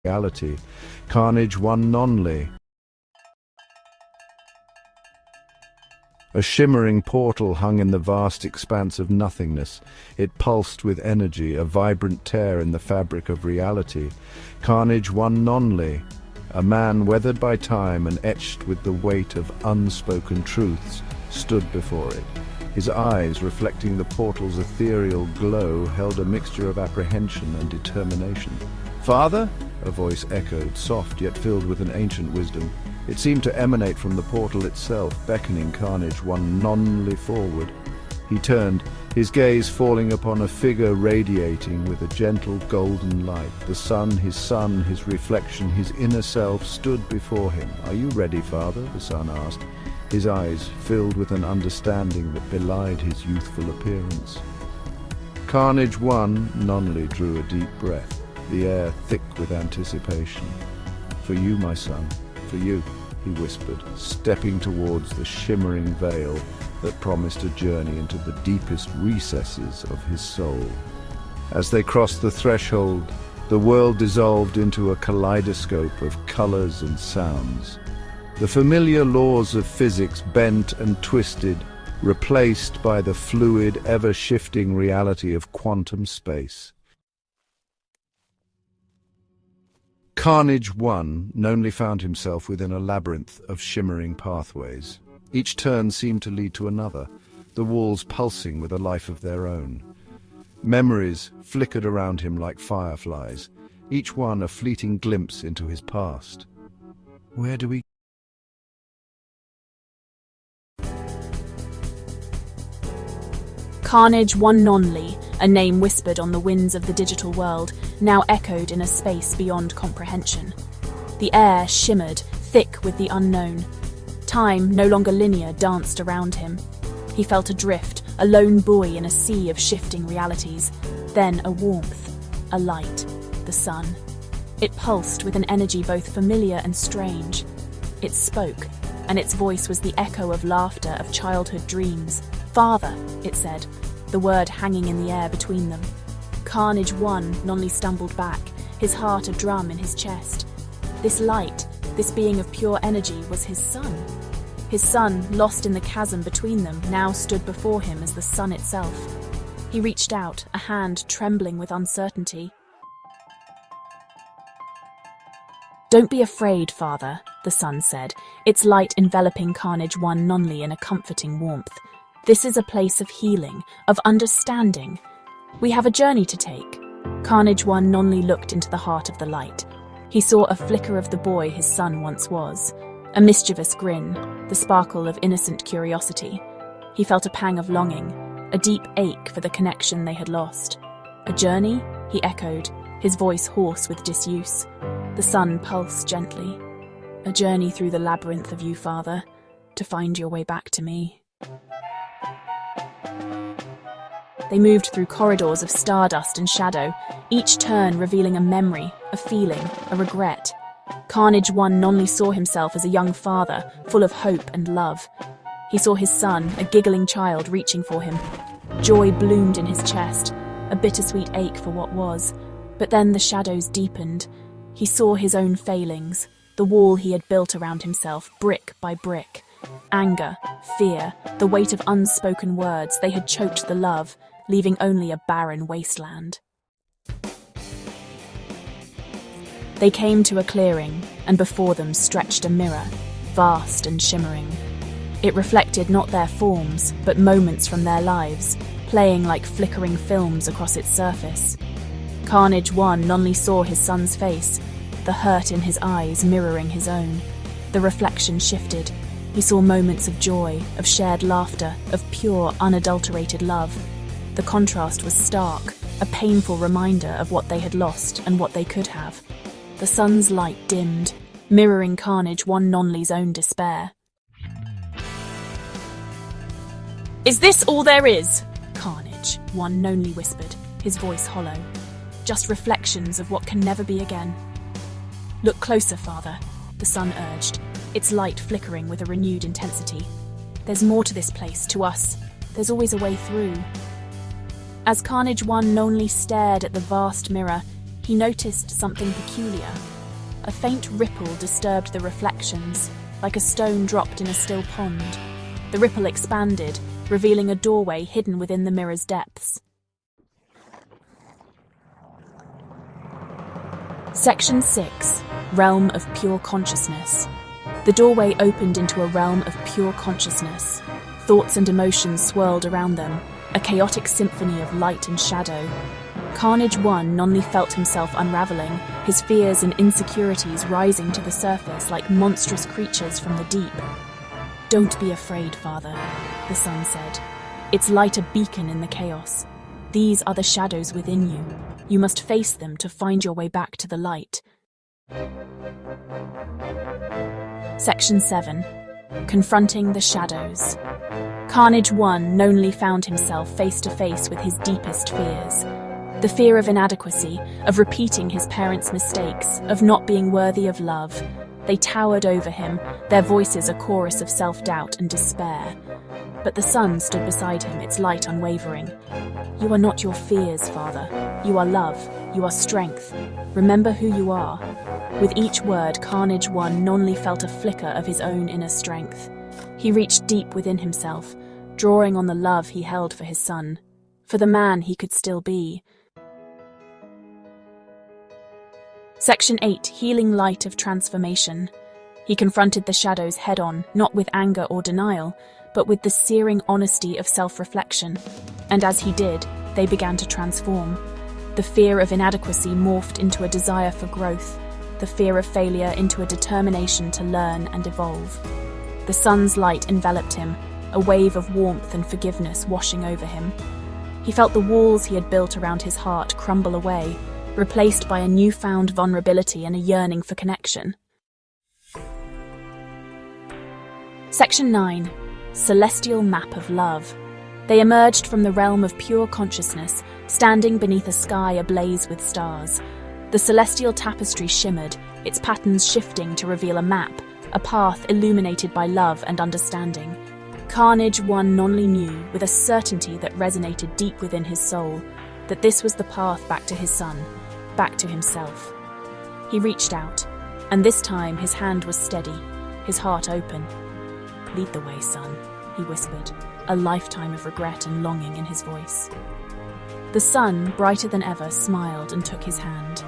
reality. Carnage1nonly. A shimmering portal hung in the vast expanse of nothingness. It pulsed with energy, a vibrant tear in the fabric of reality. Carnage1nonly. A man weathered by time and etched with the weight of unspoken truths, stood before it. His eyes, reflecting the portal's ethereal glow, held a mixture of apprehension and determination. "Father?" a voice echoed, soft yet filled with an ancient wisdom. It seemed to emanate from the portal itself, beckoning Carnage1nonly forward. He turned, his gaze falling upon a figure radiating with a gentle golden light. The sun, his reflection, his inner self stood before him. "Are you ready, Father?" the son asked, his eyes filled with an understanding that belied his youthful appearance. Carnage1nonly drew a deep breath, the air thick with anticipation. "For you, my son, for you," he whispered, stepping towards the shimmering veil that promised a journey into the deepest recesses of his soul. As they crossed the threshold, the world dissolved into a kaleidoscope of colors and sounds. The familiar laws of physics bent and twisted, replaced by the fluid, ever-shifting reality of quantum space. Carnage1nonly found himself within a labyrinth of shimmering pathways. Each turn seemed to lead to another, the walls pulsing with a life of their own. Memories flickered around him like fireflies, each one a fleeting glimpse into his past. Where do we... Carnage1nonly, a name whispered on the winds of the digital world, now echoed in a space beyond comprehension. The air shimmered, thick with the unknown. Time, no longer linear, danced around him. He felt adrift, a lone buoy in a sea of shifting realities. Then a warmth, a light, the sun. It pulsed with an energy both familiar and strange. It spoke, and its voice was the echo of laughter, of childhood dreams. "Father," it said, the word hanging in the air between them. Carnage1nonly stumbled back, his heart a drum in his chest. This light, this being of pure energy, was his son. His son, lost in the chasm between them, now stood before him as the sun itself. He reached out, a hand trembling with uncertainty. "Don't be afraid, Father," the sun said, its light enveloping Carnage1nonly in a comforting warmth. "This is a place of healing, of understanding. We have a journey to take." Carnage1nonly looked into the heart of the light. He saw a flicker of the boy his son once was, a mischievous grin, the sparkle of innocent curiosity. He felt a pang of longing, a deep ache for the connection they had lost. "A journey?" he echoed, his voice hoarse with disuse. The sun pulsed gently. "A journey through the labyrinth of you, Father, to find your way back to me." They moved through corridors of stardust and shadow, each turn revealing a memory, a feeling, a regret. Carnage1nonly saw himself as a young father, full of hope and love. He saw his son, a giggling child, reaching for him. Joy bloomed in his chest, a bittersweet ache for what was. But then the shadows deepened. He saw his own failings, the wall he had built around himself, brick by brick. Anger, fear, the weight of unspoken words, they had choked the love, leaving only a barren wasteland. They came to a clearing, and before them stretched a mirror, vast and shimmering. It reflected not their forms, but moments from their lives, playing like flickering films across its surface. Carnage1nonly saw his son's face, the hurt in his eyes mirroring his own. The reflection shifted. He saw moments of joy, of shared laughter, of pure, unadulterated love. The contrast was stark, a painful reminder of what they had lost and what they could have. The sun's light dimmed, mirroring Carnage1nonly's own despair. "Is this all there is?" Carnage1nonly whispered, his voice hollow. "Just reflections of what can never be again." "Look closer, Father," the sun urged, its light flickering with a renewed intensity. "There's more to this place, to us. There's always a way through." As Carnage1nonly stared at the vast mirror, he noticed something peculiar. A faint ripple disturbed the reflections, like a stone dropped in a still pond. The ripple expanded, revealing a doorway hidden within the mirror's depths. Section 6. Realm of Pure Consciousness. The doorway opened into a realm of pure consciousness. Thoughts and emotions swirled around them, a chaotic symphony of light and shadow. Carnage1nonly felt himself unraveling, his fears and insecurities rising to the surface like monstrous creatures from the deep. "Don't be afraid, Father," the sun said. "It's light a beacon in the chaos. These are the shadows within you. You must face them to find your way back to the light." Section 7. Confronting the Shadows. Carnage1nonly found himself face to face with his deepest fears. The fear of inadequacy, of repeating his parents' mistakes, of not being worthy of love. They towered over him, their voices a chorus of self-doubt and despair. But the sun stood beside him, its light unwavering. "You are not your fears, Father. You are love. You are strength. Remember who you are." With each word, Carnage1nonly felt a flicker of his own inner strength. He reached deep within himself, drawing on the love he held for his son, for the man he could still be. Section 8. Healing Light of Transformation. He confronted the shadows head-on, not with anger or denial, but with the searing honesty of self-reflection. And as he did, they began to transform. The fear of inadequacy morphed into a desire for growth, the fear of failure into a determination to learn and evolve. The sun's light enveloped him, a wave of warmth and forgiveness washing over him. He felt the walls he had built around his heart crumble away, replaced by a newfound vulnerability and a yearning for connection. Section 9. Celestial Map of Love. They emerged from the realm of pure consciousness, standing beneath a sky ablaze with stars. The celestial tapestry shimmered, its patterns shifting to reveal a map, a path illuminated by love and understanding. Carnage1nonly knew, with a certainty that resonated deep within his soul, that this was the path back to his son, back to himself. He reached out, and this time his hand was steady, his heart open. "Lead the way, son," he whispered, a lifetime of regret and longing in his voice. The sun, brighter than ever, smiled and took his hand.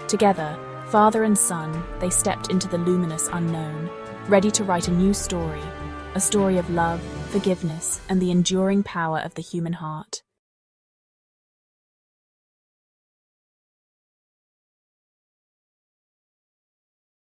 Together, father and son, they stepped into the luminous unknown, ready to write a new story, a story of love, forgiveness, and the enduring power of the human heart.